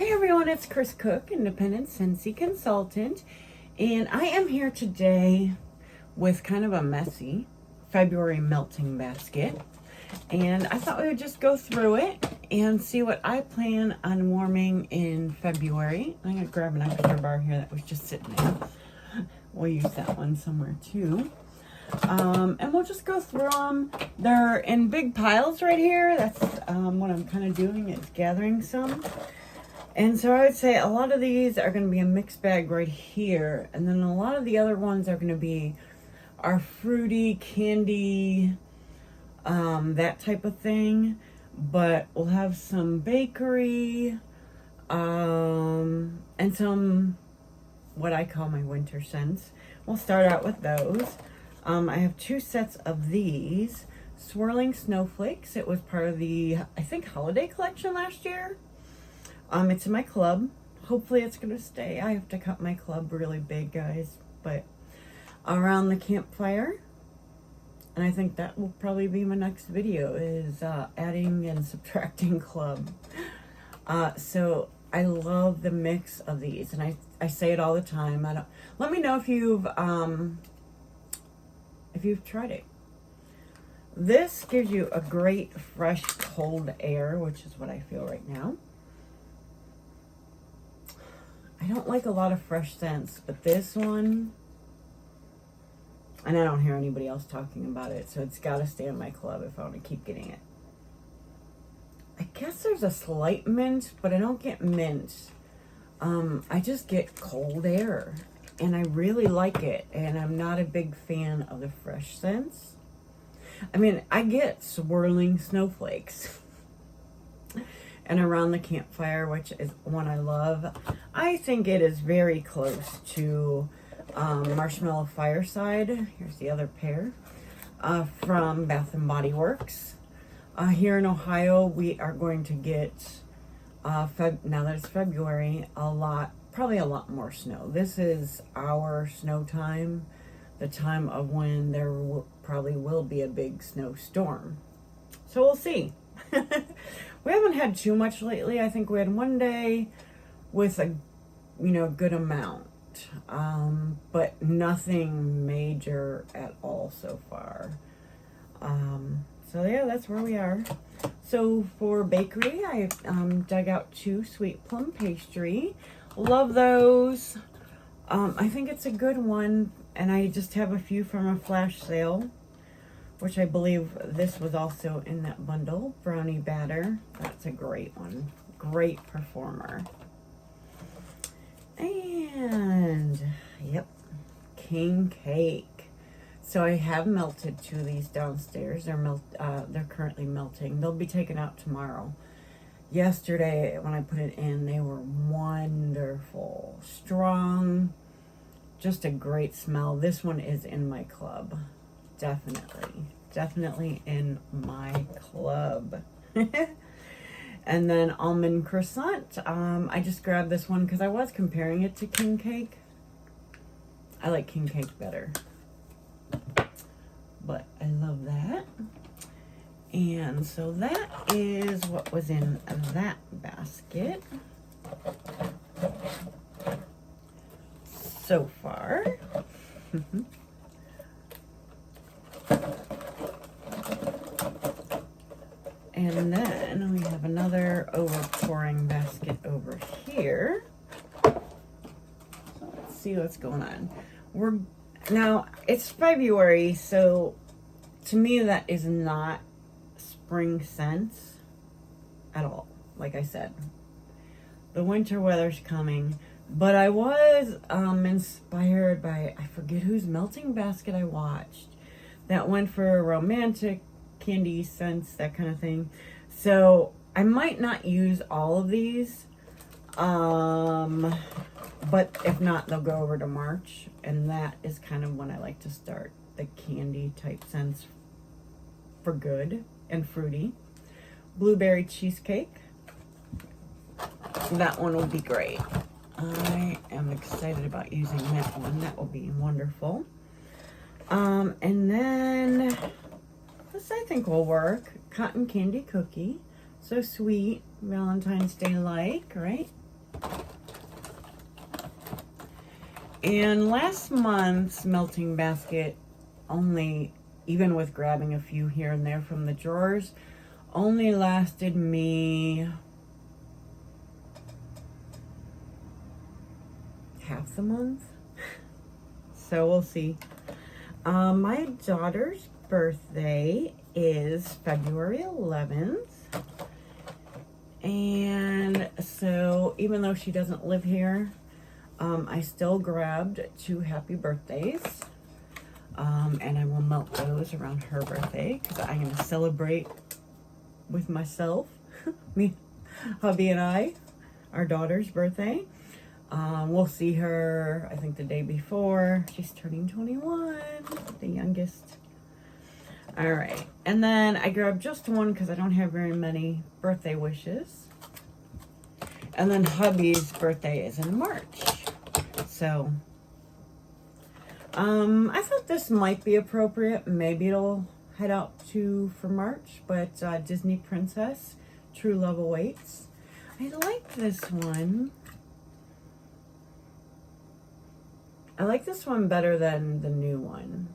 Hey everyone, it's Chris Cook, independent Scentsy consultant, and I am here today with kind of a messy February melting basket. And I thought we would just go through it and see what I plan on warming in February. I'm going to grab an extra bar here that was just sitting there. We'll use that one somewhere too. And we'll just go through them. They're in big piles right here. That's what I'm kind of doing, is gathering some. And so I would say a lot of these are going to be a mixed bag right here. And then a lot of the other ones are going to be our fruity, candy, that type of thing. But we'll have some bakery, and some what I call my winter scents. We'll start out with those. I have 2 sets of these swirling snowflakes. It was part of the, I think, holiday collection last year. It's in my club. Hopefully it's going to stay. I have to cut my club really big, guys. But around the campfire. And I think that will probably be my next video, is adding and subtracting club. So I love the mix of these. And I say it all the time. Let me know if you've tried it. This gives you a great fresh cold air, which is what I feel right now. I don't like a lot of fresh scents, but this one, and I don't hear anybody else talking about it, so it's got to stay in my club if I want to keep getting it. I guess there's a slight mint, but I don't get mint. I just get cold air, and I really like it, and I'm not a big fan of the fresh scents. I mean, I get swirling snowflakes. And around the campfire, which is one I love. I think it is very close to Marshmallow Fireside. Here's the other pair from Bath and Body Works. Here in Ohio, we are going to get, now that it's February, probably a lot more snow. This is our snow time, the time of when there probably will be a big snowstorm. So we'll see. We haven't had too much lately. I think we had one day with a, good amount. But nothing major at all so far. So yeah, that's where we are. So for bakery, I dug out 2 sweet plum pastry. Love those. I think it's a good one. And I just have a few from a flash sale, which I believe this was also in that bundle. Brownie batter. That's a great one. Great performer. And, yep, king cake. So I have melted 2 of these downstairs. They're currently melting. They'll be taken out tomorrow. Yesterday, when I put it in, they were wonderful. Strong. Just a great smell. This one is in my club. Definitely in my club. And then almond croissant. I just grabbed this one because I was comparing it to king cake. I like king cake better, but I love that. And so that is what was in that basket so far. And then we have another overpouring basket over here. So let's see what's going on. Now it's February, so to me that is not spring scents at all. Like I said, the winter weather's coming, but I was inspired by, I forget whose melting basket I watched that went for romantic candy scents, that kind of thing. So I might not use all of these, but if not, they'll go over to March, and that is kind of when I like to start the candy type scents for good and fruity. Blueberry cheesecake, that one will be great. I am excited about using that one. That will be wonderful. And then this I think will work. Cotton candy cookie. So sweet, Valentine's Day like, right? And last month's melting basket only, even with grabbing a few here and there from the drawers, only lasted me half the month. So we'll see. My daughter's birthday is February 11th. And so even though she doesn't live here, I still grabbed 2 happy birthdays. And I will melt those around her birthday because I'm going to celebrate with myself, me, hubby and I, our daughter's birthday. We'll see her, I think, the day before. She's turning 21, the youngest. All right. And then I grabbed just one because I don't have very many birthday wishes. And then hubby's birthday is in March. So, I thought this might be appropriate. Maybe it'll head out for March. But Disney Princess, True Love Awaits. I like this one. I like this one better than the new one.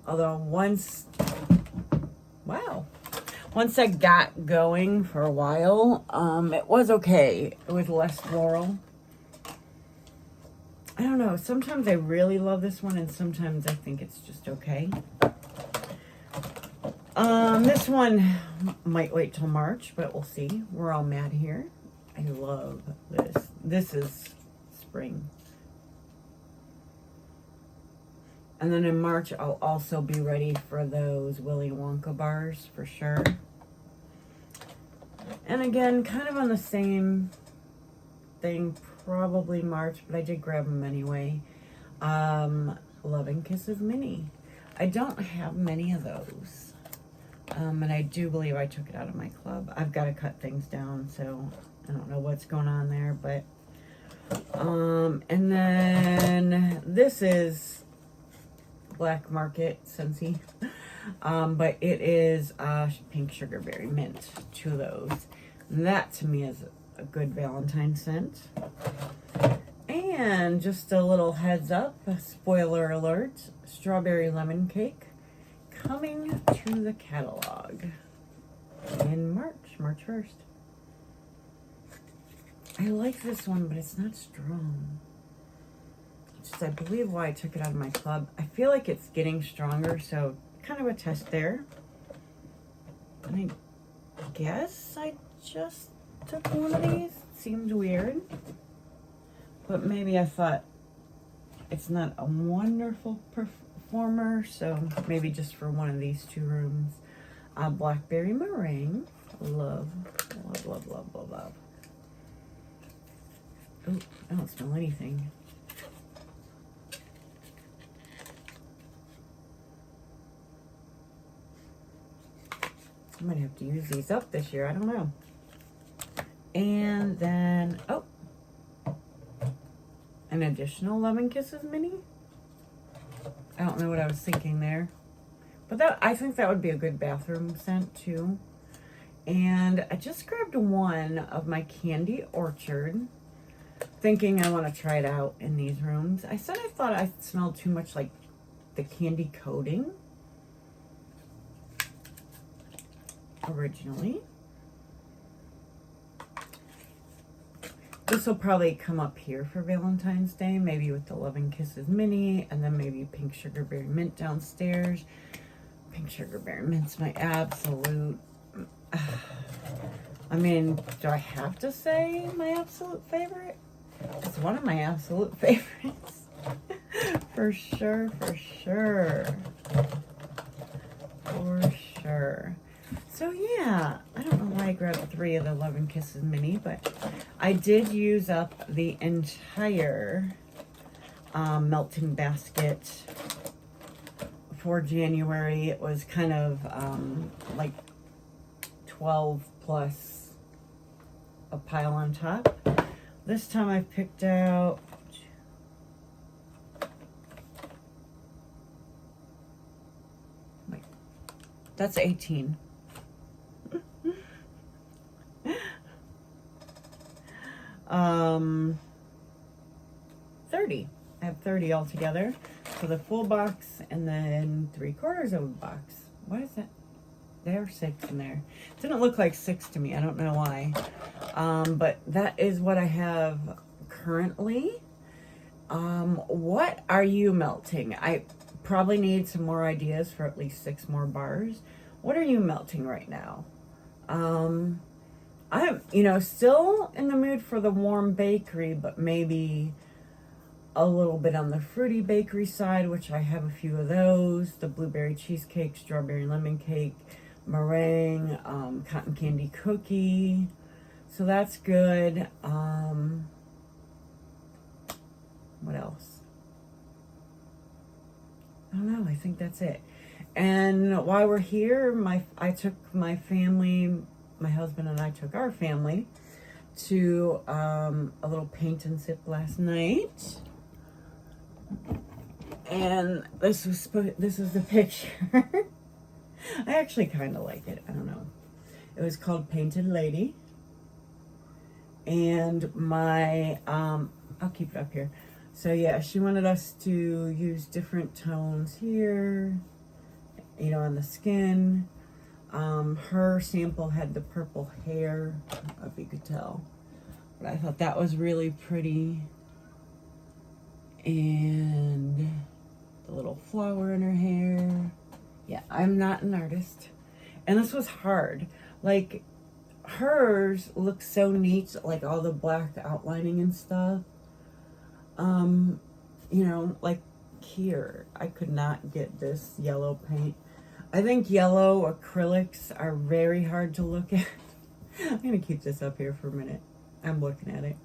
Although once I got going for a while, it was okay. It was less floral. I don't know. Sometimes I really love this one, and sometimes I think it's just okay. This one might wait till March, but we'll see. We're all mad here. I love this. This is spring. And then in March, I'll also be ready for those Willy Wonka bars for sure. And again, kind of on the same thing, probably March, but I did grab them anyway. Love and Kisses Mini. I don't have many of those. And I do believe I took it out of my club. I've got to cut things down, so I don't know what's going on there, but and then this is Black Market Scentsy, but it is Pink Sugar Berry Mint, 2 of those. That to me is a good Valentine scent. And just a little heads up, a spoiler alert, Strawberry Lemon Cake coming to the catalog in March 1st. I like this one, but it's not strong. I believe why I took it out of my club. I feel like it's getting stronger, so kind of a test there. And I guess I just took one of these. It seemed weird. But maybe I thought it's not a wonderful performer, so maybe just for one of these 2 rooms. Blackberry Meringue. Love, love, love, love, love, love. Oh, I don't smell anything. I might have to use these up this year. I don't know. And then, oh, an additional Love and Kisses Mini. I don't know what I was thinking there. But that, I think that would be a good bathroom scent too. And I just grabbed one of my Candy Orchard, thinking I want to try it out in these rooms. I said I thought I smelled too much like the candy coating originally. This will probably come up here for Valentine's Day, maybe with the Love and Kisses Mini, and then maybe Pink Sugar Berry Mint downstairs. Pink Sugar Berry Mint's my absolute, I mean, do I have to say my absolute favorite? It's one of my absolute favorites. For sure, for sure. For sure. So yeah, I don't know why I grabbed 3 of the Love and Kisses Mini, but I did use up the entire melting basket for January. It was kind of like 12 plus a pile on top. This time I picked out that's 18. 30. I have 30 altogether for the full box, and then 3/4 of a box. What is that? There are 6 in there. It didn't look like 6 to me. I don't know why. But that is what I have currently. What are you melting? I probably need some more ideas for at least 6 more bars. What are you melting right now? I'm, still in the mood for the warm bakery, but maybe a little bit on the fruity bakery side, which I have a few of those. The blueberry cheesecake, strawberry lemon cake, meringue, cotton candy cookie. So that's good. What else? I don't know. I think that's it. And while we're here, I took my family, my husband and I took our family to a little paint and sip last night. And this is the picture. I actually kind of like it. I don't know. It was called Painted Lady. And I'll keep it up here. So yeah, she wanted us to use different tones here, on the skin. Her sample had the purple hair, I don't know if you could tell. But I thought that was really pretty. And the little flower in her hair. Yeah, I'm not an artist. And this was hard. Like, hers looks so neat, like all the black outlining and stuff. Like here, I could not get this yellow paint. I think yellow acrylics are very hard to look at. I'm going to keep this up here for a minute. I'm looking at it.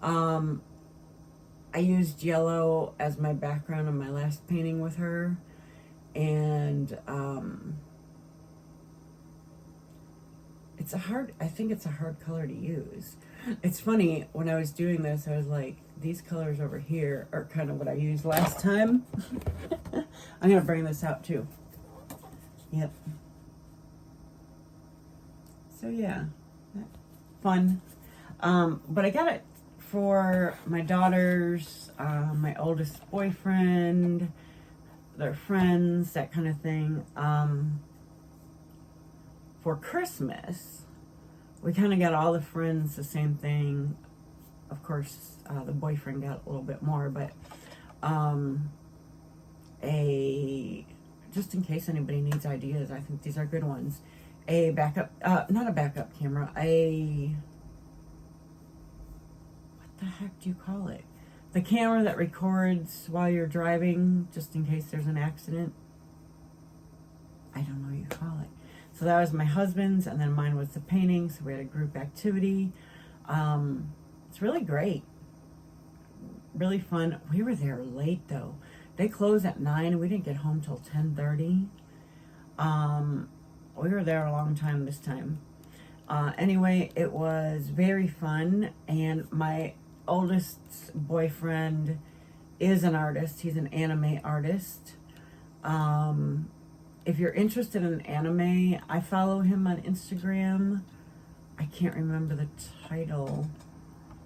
I used yellow as my background on my last painting with her. And I think it's a hard color to use. It's funny, when I was doing this, I was like, these colors over here are kind of what I used last time. I'm going to bring this out too. Yep. So yeah, fun. But I got it for my daughters, my oldest boyfriend, their friends, that kind of thing. For Christmas, we kind of got all the friends the same thing. Of course, the boyfriend got a little bit more, but just in case anybody needs ideas, I think these are good ones. A backup, not a backup camera, what the heck do you call it? The camera that records while you're driving, just in case there's an accident. I don't know what you call it. So that was my husband's, and then mine was the painting, so we had a group activity. It's really great. Really fun. We were there late, though. They closed at 9, and we didn't get home till 10:30. We were there a long time this time. Anyway, it was very fun, and my oldest boyfriend is an artist. He's an anime artist. If you're interested in anime, I follow him on Instagram. I can't remember the title.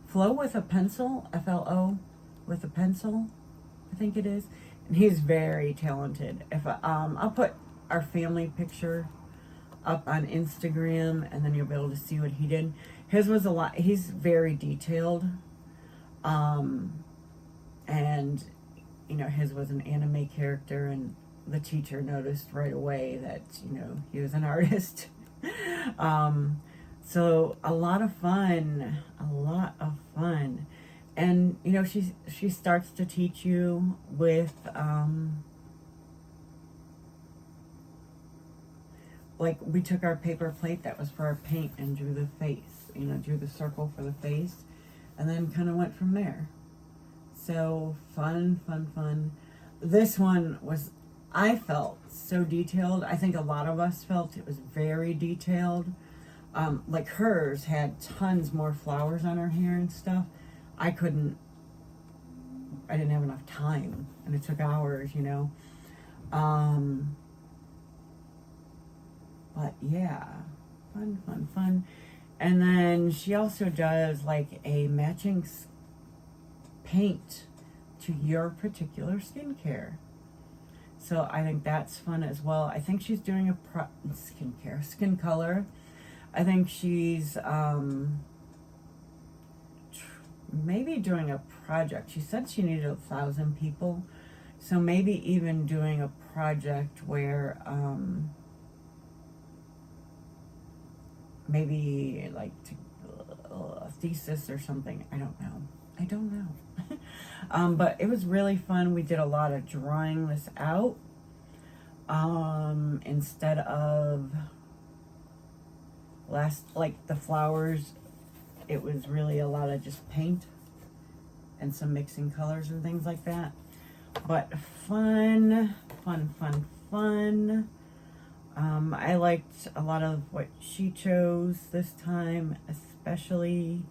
Flow with a Pencil, FLO with a Pencil, I think it is. And he's very talented. I'll put our family picture up on Instagram, and then you'll be able to see what he did. His was a lot. He's very detailed. And his was an anime character, and the teacher noticed right away that, he was an artist. So a lot of fun. And, she starts to teach you with, like, we took our paper plate that was for our paint and drew the face, drew the circle for the face, and then kind of went from there. So fun. This one was, I felt so detailed. I think a lot of us felt it was very detailed. Like hers had tons more flowers on her hair and stuff. I didn't have enough time, and it took hours, But yeah, fun. And then she also does like a matching paint to your particular skincare. So I think that's fun as well. I think she's doing a skin color. I think she's maybe doing a project. She said she needed 1,000 people. So maybe even doing a project where maybe like a thesis or something. I don't know. But it was really fun. We did a lot of drawing this out instead of like the flowers. It was really a lot of just paint and some mixing colors and things like that. But fun. I liked a lot of what she chose this time, especially.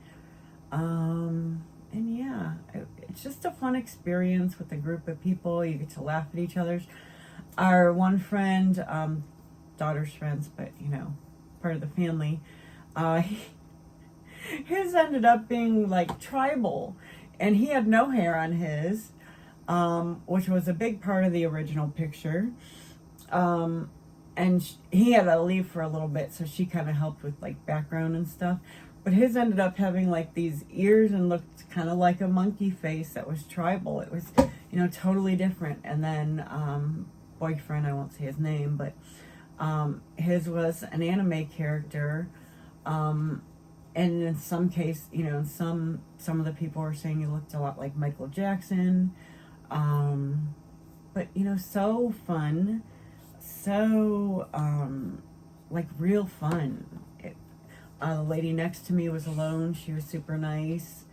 And yeah, it's just a fun experience with a group of people. You get to laugh at each other's. Our one friend, daughter's friends, but you know, part of the family, his ended up being like tribal, and he had no hair on his, which was a big part of the original picture. And he had to leave for a little bit, so she kind of helped with like background and stuff. But his ended up having like these ears and looked kind of like a monkey face that was tribal. It was, you know, totally different. And then boyfriend, I won't say his name, but his was an anime character. And in some case, you know, some of the people were saying he looked a lot like Michael Jackson. But, you know, so fun. So, like, real fun. The lady next to me was alone. She was super nice.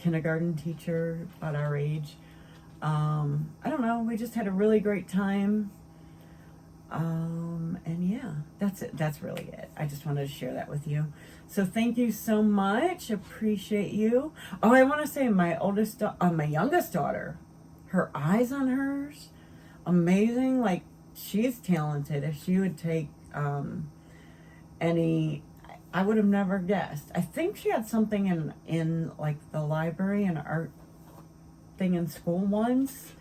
Kindergarten teacher, about our age. I don't know. We just had a really great time. And yeah, that's it. That's really it. I just wanted to share that with you. So thank you so much. Appreciate you. Oh, I want to say my youngest daughter, her eyes on hers, amazing. Like, she's talented. If she would take any, I would have never guessed. I think she had something in like the library, an art thing in school once.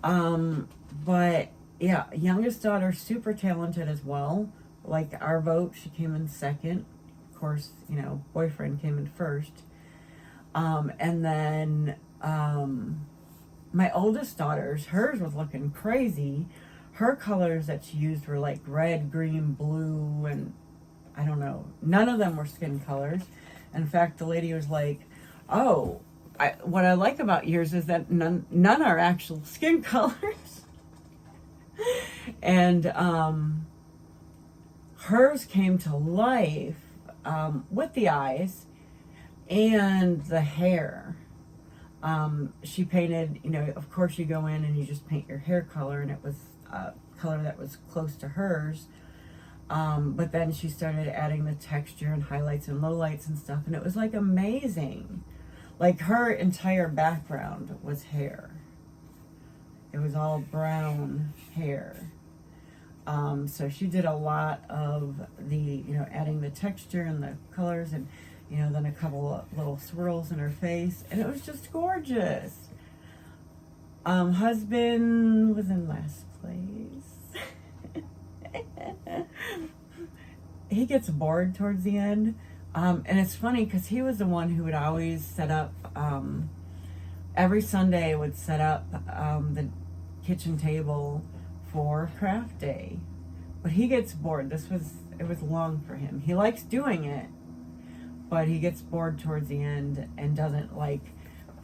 But yeah, youngest daughter, super talented as well. Like our vote, she came in second. Of course, you know, boyfriend came in first. And then my oldest daughter's, hers was looking crazy. Her colors that she used were like red, green, blue, and I don't know. None of them were skin colors. In fact, the lady was like, oh, what I like about yours is that none are actual skin colors. And hers came to life with the eyes and the hair. She painted, you know, of course you go in and you just paint your hair color, and it was a color that was close to hers. But then she started adding the texture and highlights and lowlights and stuff, and it was like amazing. Like her entire background was hair. It was all brown hair. So she did a lot of the, you know, adding the texture and the colors, and, you know, then a couple of little swirls in her face, and it was just gorgeous. Husband was in last place. He gets bored towards the end. And it's funny because he was the one who would always set up, every Sunday would set up the kitchen table for craft day. But he gets bored. It was long for him. He likes doing it, but he gets bored towards the end and doesn't like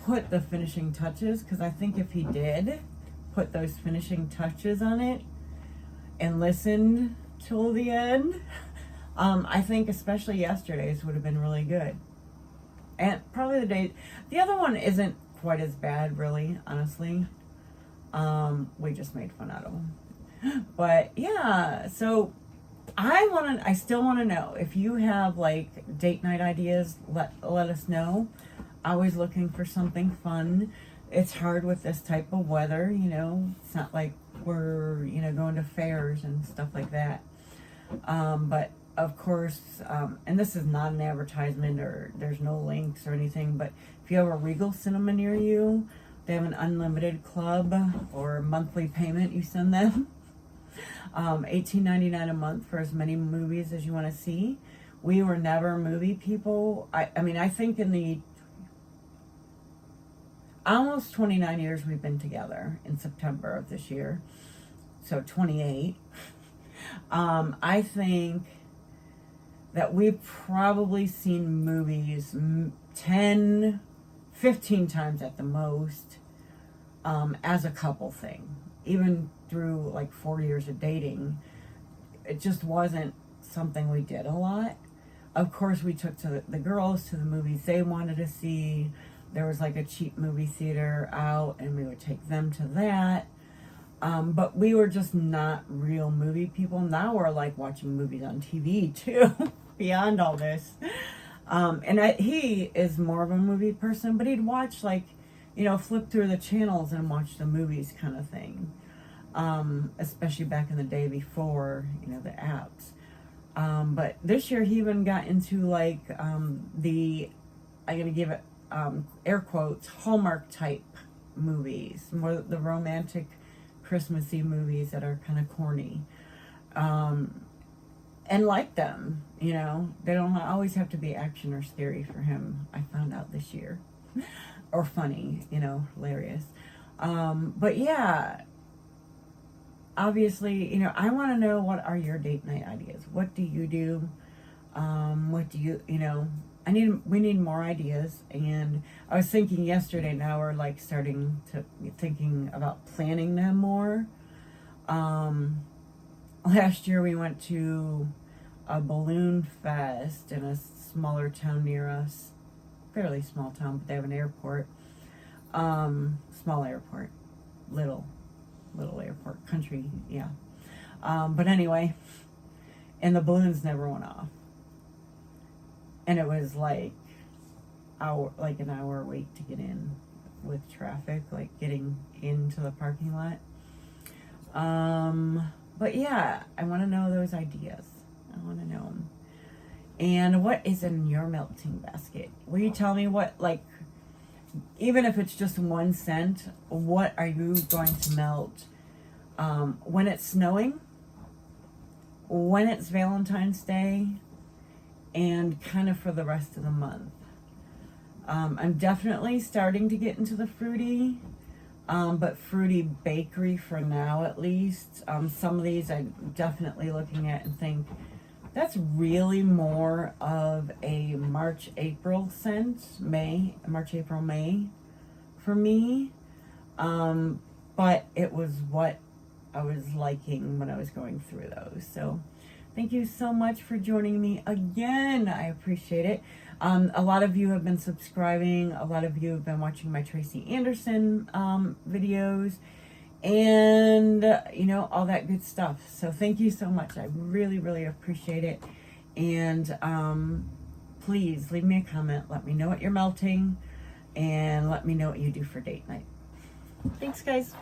put the finishing touches, because I think if he did put those finishing touches on it and listened till the end, I think especially yesterday's would have been really good. And probably the other one isn't quite as bad, really, honestly. We just made fun out of them. But yeah, so I still want to know if you have like date night ideas. Let us know. Always looking for something fun. It's hard with this type of weather, you know. It's not like we're, you know, going to fairs and stuff like that. But of course, and this is not an advertisement, or there's no links or anything, but if you have a Regal Cinema near you, They have an unlimited club or monthly payment you send them. $18.99 a month for as many movies as you want to see. We were never movie people. I mean, I think in the almost 29 years we've been together, in September of this year, so 28, I think that we've probably seen movies 10, 15 times at the most, as a couple thing. Even through like 4 years of dating, it just wasn't something we did a lot. Of course, we took the girls to the movies they wanted to see. There was like a cheap movie theater out, and we would take them to that. But we were just not real movie people. Now we're like watching movies on TV too, beyond all this. He is more of a movie person, but he'd watch like, flip through the channels and watch the movies kind of thing. Especially back in the day before, the apps. But this year he even got into like I'm going to give it air quotes, Hallmark type movies, more the romantic Christmassy movies that are kind of corny. And like them, they don't always have to be action or scary for him, I found out this year. Or funny, hilarious. But yeah, obviously, I want to know, what are your date night ideas? What do you do? What do you, we need more ideas. And I was thinking yesterday, now we're like starting to thinking about planning them more. Last year we went to a balloon fest in a smaller town near us. Fairly small town, but they have an airport. Small airport. Little airport. Country, yeah. But anyway, and the balloons never went off. And it was like an hour wait to get in with traffic, like getting into the parking lot. But yeah, I want to know those ideas. I want to know them. And what is in your melting basket? Will you tell me what, like, even if it's just one scent, what are you going to melt when it's snowing, when it's Valentine's Day, and kind of for the rest of the month? I'm definitely starting to get into the fruity, but fruity bakery for now at least. Some of these I'm definitely looking at and think, that's really more of a March, April scent, March, April, May for me. But it was what I was liking when I was going through those. So thank you so much for joining me again. I appreciate it. A lot of you have been subscribing. A lot of you have been watching my Tracy Anderson videos. And, all that good stuff. So thank you so much. I really, really appreciate it. And please leave me a comment. Let me know what you're melting. And let me know what you do for date night. Thanks, guys.